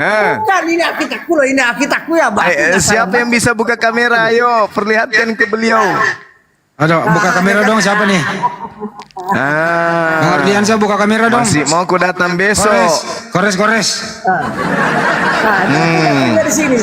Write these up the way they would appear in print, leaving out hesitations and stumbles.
Ah. Bukan, ini akitaku loh, ini akitaku ya, Bang. Siapa yang bisa buka kamera? Ayo, perlihatkan ke beliau. Aduh, buka kamera dong, siapa nih? Bang Ardiansa buka kamera dong. Masih mau ku datang besok. Kores. Nah, dari sini.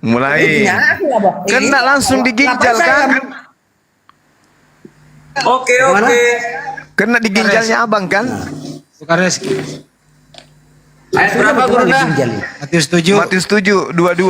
Mulai. Kena langsung diginjal kan? Oke. Kena di ginjalnya abang kan? Kores. Ayat berapa Guru dah? Matius 7. Matius 7, 22.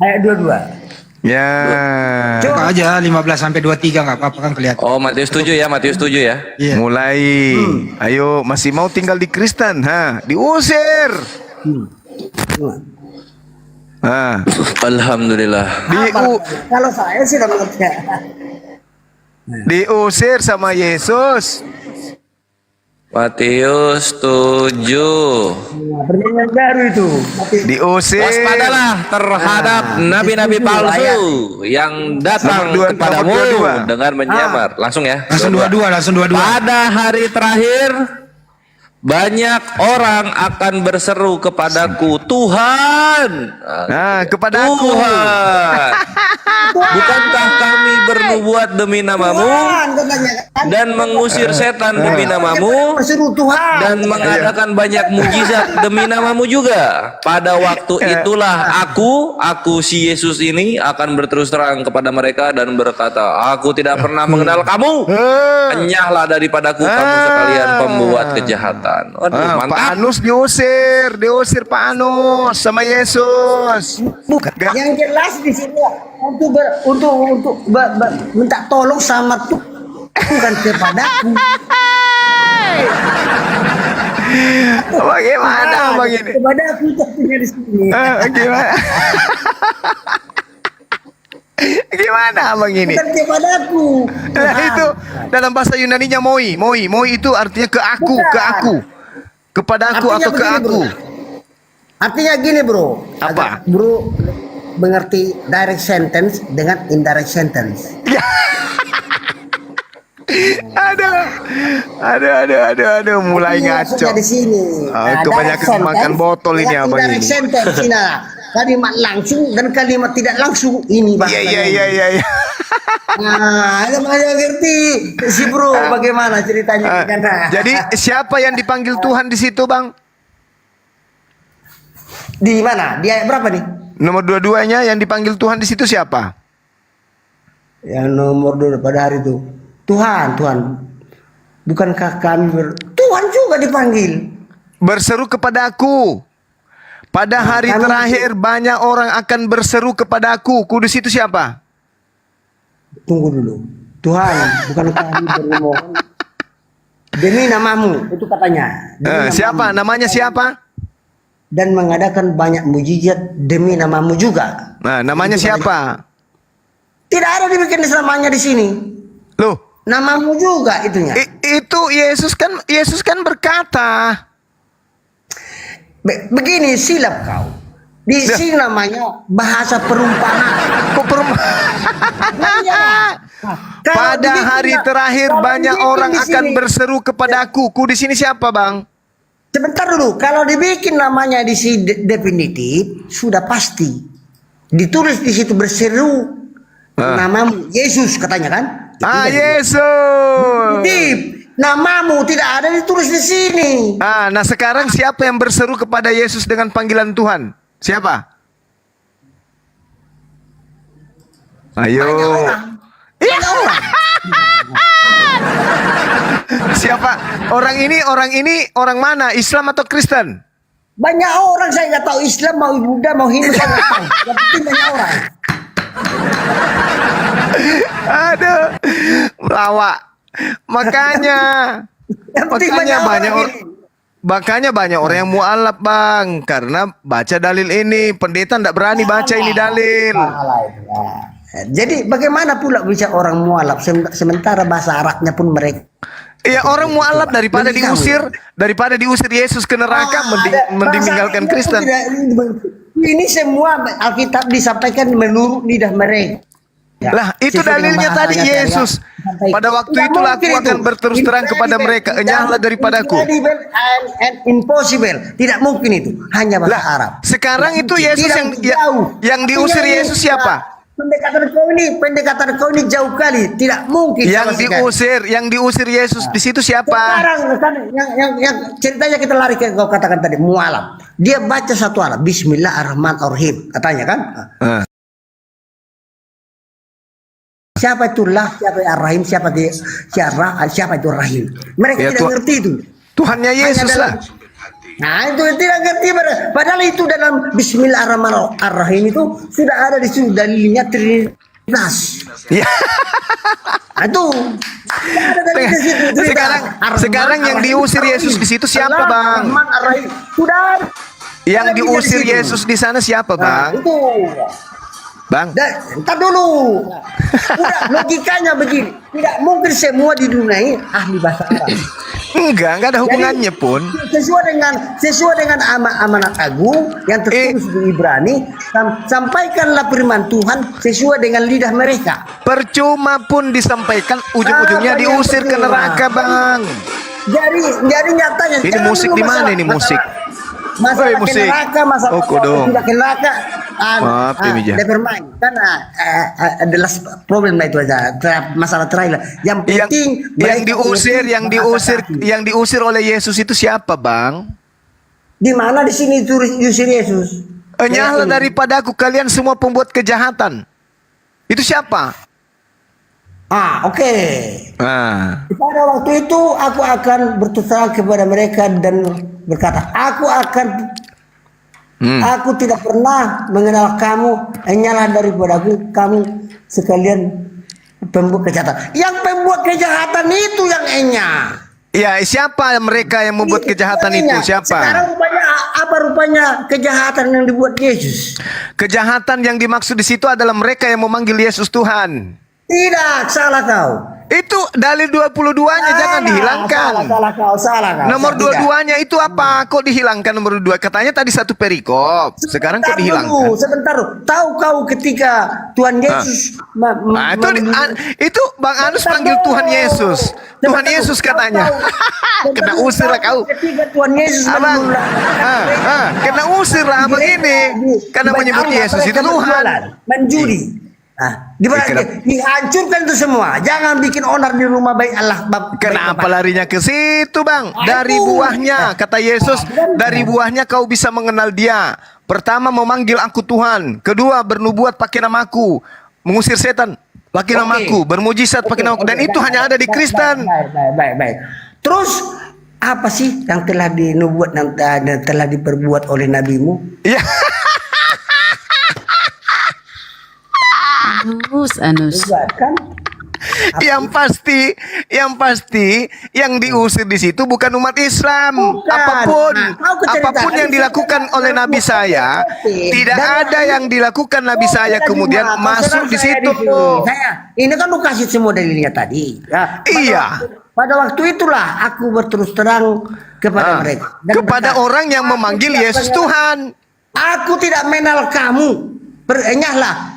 Ayat 22. Ya. Buka aja 15 sampai 23 nggak apa-apa kan kelihatan. Oh, Matius 7 ya, Matius 7 ya. Iya. Mulai. Ayo, masih mau tinggal di Kristen, diusir. Alhamdulillah. Kalau saya sih udah mengerti. Diusir sama Yesus. Matius 7. Nah, perjanjian baru itu. Diusir. Waspadalah terhadap nabi-nabi palsu yang datang kepadamu dengan menyamar. Langsung ya. Langsung 22. Pada hari terakhir banyak orang akan berseru kepadaku, Tuhan. Kepada aku. Tuhan. Bukankah kami bernubuat demi namamu dan mengusir setan demi namamu dan mengadakan banyak mujizat demi namamu juga? Pada waktu itulah aku si Yesus ini akan berterus terang kepada mereka dan berkata, aku tidak pernah mengenal kamu. Enyahlah daripadaku kamu sekalian pembuat kejahatan. Waduh, mantap. Pak Anus diusir Pak Anus sama Yesus. Bukan. Yang jelas di sini untuk minta tolong sama tuh bukan kepadaku. Bagaimana abang ini? Kepadaku tentunya di sini. Gimana? Gimana abang ini? Bukan kepadaku. Itu dalam bahasa Yunaninya moi itu artinya ke aku. Kepada aku atau ke aku. Artinya gini bro. Apa? Bro mengerti direct sentence dengan indirect sentence. Aduh, mulai ngaco. Di sini. Kebanyakan makan botol ini abang ini. Indirect sentence ini. Kalimat langsung dan kalimat tidak langsung ini bang. Iya. Nah, itu makanya ngerti si bro bagaimana ceritanya. Jadi siapa yang dipanggil Tuhan di situ bang? Di mana? Di ayat berapa nih? Nomor 22-nya yang dipanggil Tuhan di situ siapa? Yang nomor 2 pada hari itu. Tuhan. Bukankah kami Tuhan juga dipanggil. Berseru kepada aku. Pada hari terakhir banyak orang akan berseru kepada aku. Kudus itu siapa? Tunggu dulu. Tuhan, bukankah kami bermohon demi namamu, itu katanya. Siapa? Namanya siapa? Dan mengadakan banyak mujizat demi namamu juga. Nah, namanya itu siapa? Tidak ada dibikin namanya di sini. Loh, namamu juga itunya. Itu Yesus kan berkata. Begini silap kau. Di sini namanya bahasa perumpamaan. Kok perumpamaan? Pada hari terakhir banyak orang akan berseru kepadaku. Di sini siapa, Bang? Sebentar dulu, kalau dibikin namanya di sini definitif, sudah pasti. Ditulis di situ berseru namamu Yesus katanya kan? Yesus. Namamu tidak ada ditulis di sini. Nah sekarang siapa yang berseru kepada Yesus dengan panggilan Tuhan? Siapa? Ayo. Siapa? Orang ini orang mana? Islam atau Kristen? Banyak orang, saya nggak tahu Islam mau Buddha mau Hindu saya nggak tahu. Yang penting banyak orang. Aduh, melawak. Makanya banyak orang yang mualaf bang, karena baca dalil ini. Pendeta tidak berani baca ini dalil. Jadi bagaimana pula bisa orang mualaf sementara bahasa Arabnya pun mereka. Ya orang mualaf daripada diusir Yesus ke neraka, meninggalkan Kristen. Ini semua Alkitab disampaikan menurut lidah mereka. Ya, Lah, itu sesuai dengan dalilnya tadi bahasanya saya Yesus. sampaikan. Pada waktu Tidak itulah aku mungkin akan itu. berterus terang kepada Incredible. mereka, enyahlah daripadaku. Incredible and impossible. Tidak mungkin itu. Hanya bahasa Lah, Arab. sekarang Tidak itu mungkin. Yesus Tidak yang mungkin jauh. yang diusir Artinya ini, Yesus siapa? pendekatan kau ini jauh kali. Tidak mungkin. Yang sama sekali. diusir Yesus di situ siapa? Sekarang kan yang ceritanya kita lari ke kau katakan tadi mualam. Dia baca satu alat Bismillahirrahmanirrahim katanya kan. Ah. Siapa itu lah, siapa yang Ar-Rahim, siapa itu Rahim. Mereka Ya, tidak ngerti itu. Tuhannya Yesus Hanya lah. Nah itu tidak ngerti. Padahal itu dalam Bismillahirrahmanirrahim itu sudah ada di situ dalilnya Trinitas. Ya. Nah, itu. Ada dalil di situ, Trinitas. Sekarang yang diusir Yesus di situ siapa, Allah, Bang? Rahman, Ar-Rahim. Sudah ada. Yang Ada diusir di situ. Yesus di sana siapa, Nah, Bang? itu. Bang. Entar dulu. Udah logikanya begini. Tidak mungkin semua di dunia ini ahli bahasa Arab. Enggak ada hubungannya Jadi, pun. sesuai dengan amanat agung yang tertulis di Ibrani, sampaikanlah firman Tuhan sesuai dengan lidah mereka. Percuma pun disampaikan, ujung-ujungnya Apa yang diusir ke percuma? neraka, Bang. Jadi nyatanya. Ini jangan musik dulu di mana ini musik? Masalah Oi, musik. neraka, masalah Oh, kodong. tidak ke neraka. Maaf, ya, Mija. Never mind. Kan adalah problem lah itu aja. Masalah terakhir. Yang penting yang diusir oleh Yesus itu siapa, Bang? di mana di sini diusir Yesus? Enyahlah daripadaku kalian semua pembuat kejahatan. Itu siapa? Oke. Ah. Pada waktu itu aku akan berterus terang kepada mereka dan berkata, aku tidak pernah mengenal kamu, hanyalah daripadaku kamu sekalian pembuat kejahatan. Yang pembuat kejahatan itu yang enyah. Ya, siapa mereka yang membuat kejahatan itu? Siapa? Sekarang rupanya kejahatan yang dibuat Yesus? Kejahatan yang dimaksud di situ adalah mereka yang memanggil Yesus Tuhan. Tidak, salah kau. Itu dalil 22-nya jangan dihilangkan. Salah kau. Nomor 22-nya itu apa? Kok dihilangkan nomor 22? Katanya tadi satu perikop. Sekarang kok dihilangkan? Sebentar. Tahu kau ketika Tuhan Yesus itu Bang Anus panggil Tuhan Yesus. Tuhan Yesus katanya. Kena usir lah kau. Ketika Tuhan Yesus Abang, kena usir lah abang ini. Karena menyebut Yesus itu Tuhan. Menjudi. Dihancurkan itu semua. Jangan bikin onar di rumah baik Allah. Kenapa larinya ke situ, Bang? Dari buahnya, kata Yesus, dari buahnya kau bisa mengenal Dia. Pertama, memanggil aku Tuhan. Kedua, bernubuat pakai namaku. Mengusir setan pakai namaku. Bermujizat pakai namaku. Dan itu hanya ada di Kristen. Baik. Terus apa sih yang telah dinubuat dan telah diperbuat oleh nabimu? Ya. Anus. Kan? Yang pasti yang diusir di situ bukan umat Islam. Bukan. Apapun yang dilakukan oleh Nabi saya, tidak ada yang dilakukan Nabi saya kemudian masuk di situ. Ini kan lu kasih semua dalilnya tadi. Iya. Pada waktu itulah aku berterus terang kepada mereka. Kepada orang yang memanggil Yesus Tuhan. Aku tidak mengenal kamu. Berenyahlah.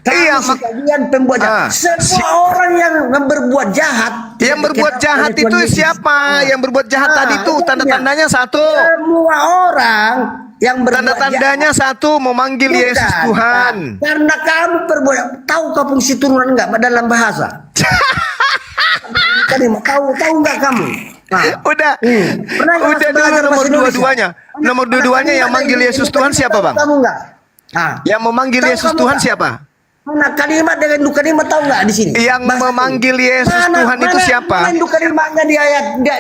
Iya, sekalian pembuat jahat. Semua orang yang berbuat jahat. Yang berbuat jahat itu siapa? Yang berbuat jahat tadi itu tanda-tandanya satu. Semua orang yang berbuat tanda-tandanya satu, memanggil Yesus Tuhan. Karena kamu berbuat. Tahu kau fungsi turunan enggak dalam bahasa? Tahu enggak kamu? Udah dulu nomor dua-duanya. Nomor dua-duanya yang manggil Yesus Tuhan siapa, Bang? Kamu enggak? Yang memanggil Yesus Tuhan siapa? Mana kalimat dengan dua kalimat tahu nggak di sini? Yang memanggil Yesus Tuhan itu siapa? Mana dua kalimatnya di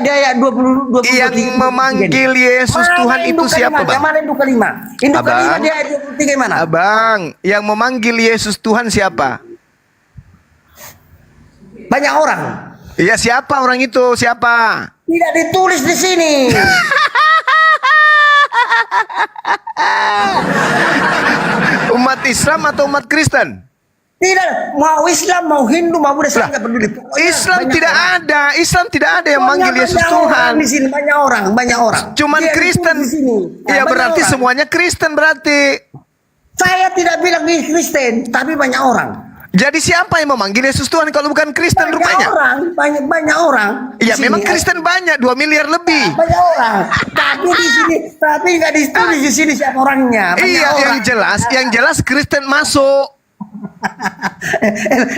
ayat 20 Yang memanggil Yesus Tuhan itu siapa, Bang? Mana dua kalimat? Induk kalimat di ayat 23 mana? Abang, yang memanggil Yesus Tuhan siapa? Banyak orang. Iya, siapa orang itu? Siapa? Tidak ditulis di sini. Umat Islam atau umat Kristen? Tidak, mau Islam, mau Hindu, mau Buddha, saya nggak peduli. Islam tidak ada yang manggil Yesus Tuhan. Di sini banyak orang. Cuman Kristen. Ya berarti semuanya Kristen berarti. Saya tidak bilang ini Kristen, tapi banyak orang. Jadi siapa yang memanggil Yesus Tuhan kalau bukan Kristen Banyak rupanya? orang, banyak orang. Ya Di memang sini. Kristen banyak, 2 miliar lebih. Banyak orang. Tapi di sini, tapi nggak ditulis di sini siapa orangnya. Banyak Iya, orang. yang jelas Kristen masuk.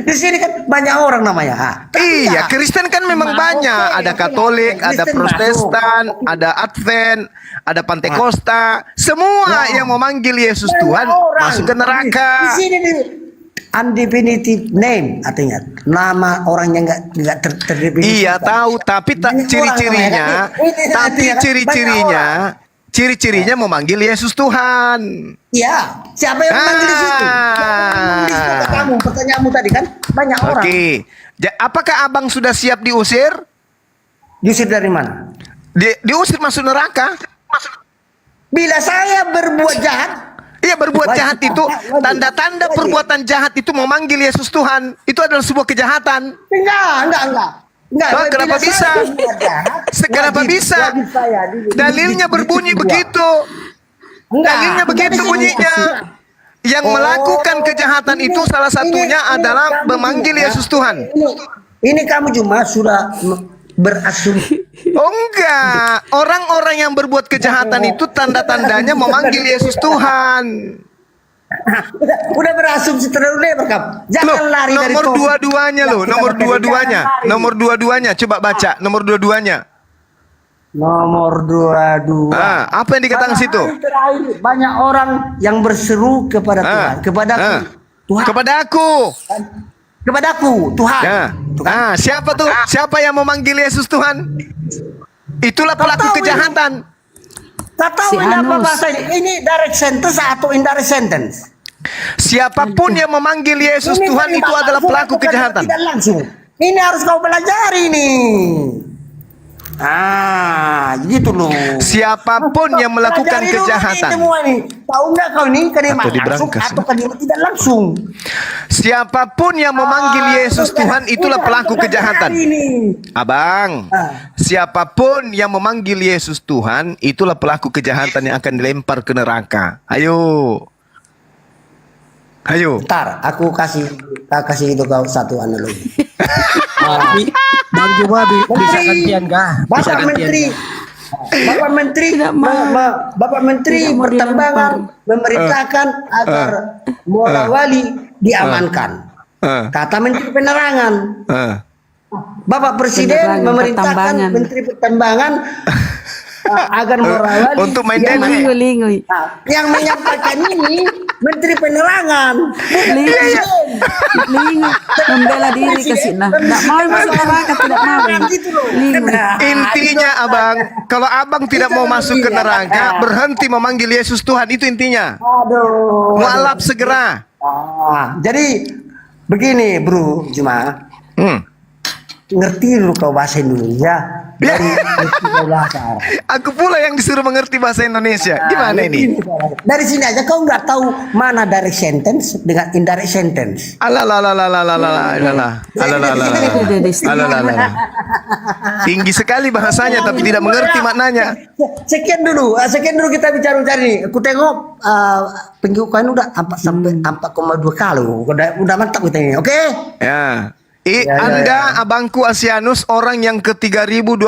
Di sini kan banyak orang namanya. Tapi Iya, ya, Kristen kan memang Nah, banyak. oke, Ada oke, Katolik, Kristen ada Protestan, masuk. ada Advent, ada Pantekosta. Semua yang memanggil Yesus banyak Tuhan orang. masuk ke neraka. Di sini nih undefinitive name artinya nama orang yang nggak terdefinisikan. Iya tahu, tapi Banyak orang ciri-cirinya, namanya, kan? Ini tapi artinya kan ciri-cirinya, ciri-cirinya memanggil Yesus Tuhan. Iya, siapa yang memanggil di situ? Ah. Kamu pertanyaanmu tadi kan banyak orang. Oke, apakah abang sudah siap diusir? Diusir dari mana? Diusir masuk neraka? Bila saya berbuat jahat, Iya, berbuat Wajib. jahat itu, tanda-tanda Wajib. perbuatan jahat itu memanggil Yesus Tuhan. Itu adalah sebuah kejahatan. enggak. Wah, kenapa Bila bisa? saya berbuat jahat, Kenapa bisa? wajib saya Dalilnya berbunyi begitu. Dalilnya begitu Enggak, bunyinya. Yang melakukan kejahatan itu salah satunya adalah memanggil Yesus Tuhan. Ini kamu cuma sudah berasumsi. Oh enggak, orang-orang yang berbuat kejahatan itu tanda-tandanya memanggil Yesus Tuhan. udah berasumsi terlalu lebar kamu. Jangan Loh, lari dari nomor topik. dua-duanya loh, Yang nomor kita dua-duanya, jangan lari. nomor dua-duanya, coba baca, nomor dua-duanya. Nomor 22. Apa yang dikatakan Pada situ? hari terakhir, banyak orang yang berseru kepada Tuhan, kepadaku, Tuhan, Kepadaku. kepadaku, Tuhan. Ya. Tuhan. Siapa tuh? Siapa yang memanggil Yesus Tuhan? Itulah pelaku tahu kejahatan. Tak tahu ini apa bahasa ini? Ini direct sentence atau indirect sentence? Siapapun yang memanggil Yesus Ini Tuhan itu terlibat adalah langsung pelaku atau kejahatan. Tidak langsung. Ini harus kau pelajari nih. Gitu loh. Siapapun yang melakukan Pelajari dulu kejahatan. Ini semua nih. Tahu nggak kau ini kalimat Atau langsung diberangkas, atau kalimat tidak langsung? Siapapun yang memanggil Yesus Tuhan itulah pelaku kejahatan. Abang, siapapun yang memanggil Yesus Tuhan itulah pelaku kejahatan yang akan dilempar ke neraka. Ayo. Ntar, aku kasih itu kau satu analogi. Bang Juba bisa gantian kah? Bisa Bapak gantian. Menteri, Bapak Menteri, Tidak mau. Bapak Menteri Tidak mau pertambangan memerintahkan agar Muara Wali diamankan. Kata Menteri Penerangan. Bapak Presiden Penerangan, memerintahkan pertambangan. Menteri Pertambangan agar Muara Wali Untuk main diamankan. dendeng. Lingui. Nah, yang menyampaikan ini Menteri Penerangan, bukan Lingui. Presiden. Lingui. Membela diri ke sini. Tidak mau masuk neraka, tidak mau. Gitu loh. Lingui. Intinya abang, kalau abang tidak mau masuk ke neraka, berhenti memanggil Yesus Tuhan, itu intinya. Aduh. Mualaf segera. Jadi begini Bro Juma, ngerti dulu kau bahasa Indonesia dari kau bahasa Arab. Aku pula yang disuruh mengerti bahasa Indonesia. Gimana ini? Dari sini aja kau nggak tahu mana direct sentence dengan indirect sentence. Tinggi sekali bahasanya tapi tidak mengerti maknanya. Sekian dulu kita bicara nih. Aku tengok penjualan udah 4,2 kali. Udah mantap kita ini, oke? Ya. Anda abangku Asianus orang yang ke-3029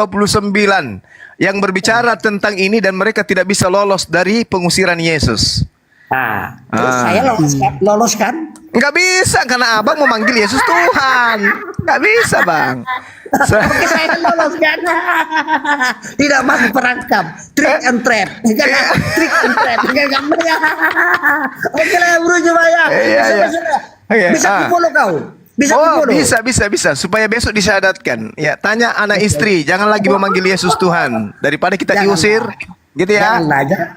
yang berbicara tentang ini dan mereka tidak bisa lolos dari pengusiran Yesus. Saya lolos kan? Nggak bisa karena abang memanggil Yesus Tuhan. Nggak bisa bang. Oke, saya lolos kan? Tidak masuk perangkap. Trick and trap. Trick and trap. Oke lah Bro coba ya. Bisa follow kau. Bisa. Supaya besok disyahadatkan. Ya, tanya anak istri, jangan lagi memanggil Yesus Tuhan. Daripada kita diusir, gitu ya.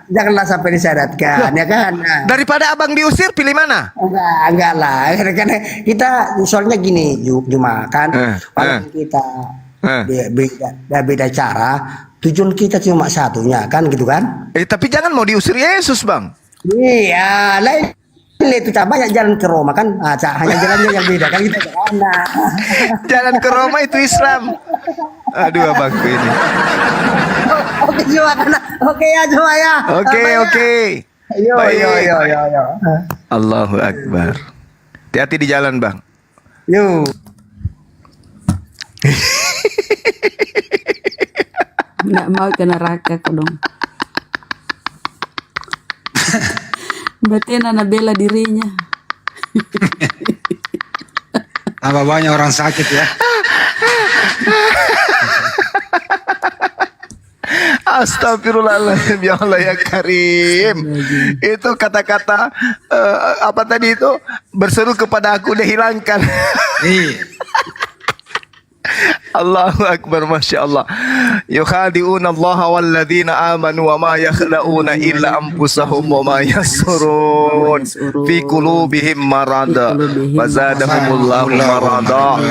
Janganlah sampai disyaratkan, ya kan? Daripada abang diusir, pilih mana? Enggak lah. Karena kita soalnya gini, Juma kan, walaupun kita beda cara, tujuan kita cuma satunya kan, gitu kan? Tapi jangan mau diusir Yesus, bang. Iya, lain itu banyak jalan ke Roma kan, hanya jalannya yang beda kan gitu kan. Jalan ke Roma itu Islam. Aduh abangku ini. Oke Juma kan, oke ya Juma ya. Oke. Yo. Allahu Akbar. Hati-hati di jalan, Bang. Yo. Nggak mau ke neraka kok dong. Berarti Nana bela dirinya. Tambah banyak orang sakit ya. Astagfirullahaladzim, ya Allah ya Karim. Itu kata-kata apa tadi itu? Berseru kepada aku, dia hilangkan. Allahu Akbar, Masya Allah. Yukhadi'una Allah walladzina amanu wa ma yakhla'una illa anfusahum wa ma yasurun fi qulubihim marada fazadahumullahu marada.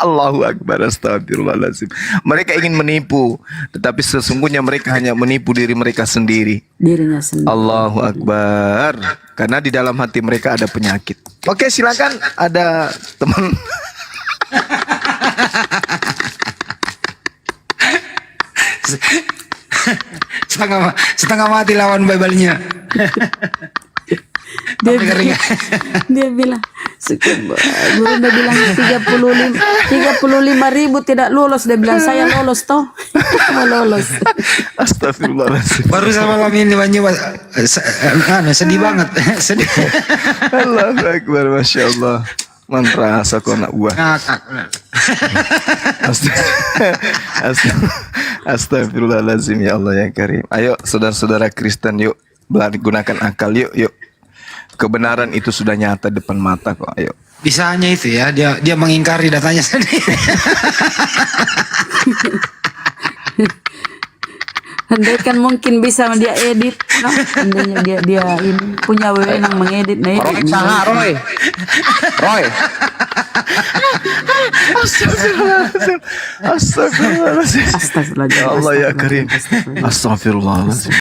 Allahu Akbar, astagfirullahaladzim. Mereka ingin menipu, tetapi sesungguhnya mereka hanya menipu diri mereka sendiri. Dirinya sendiri. Allahu Akbar. Karena di dalam hati mereka ada penyakit. Oke, silakan ada teman. setengah mati lawan Bible-nya. Dia bilang, guru udah bilang 35.000 tidak lolos. Dia bilang saya lolos toh. Mau lolos. Astagfirullahaladzim. Baru sama malam ini banyak sedih banget. Sedih. Allahu Akbar, Masya Allah. Mantra kau anak buah. Astagfirullahaladzim, ya Allah ya Karim. Ayo saudara-saudara Kristen, yuk gunakan akal, yuk. Kebenaran itu sudah nyata depan mata kok. Ayo. Bisa hanya itu ya, dia mengingkari datanya sendiri. Andai kan mungkin bisa dia edit, no? Andainya dia ini punya wewenang mengedit, nah Roy, saha Roy. Roy. Astagfirullahaladzim. Astagfirullahaladzim. Astagfirullahaladzim. Ya Allah ya Karim. Astagfirullahaladzim.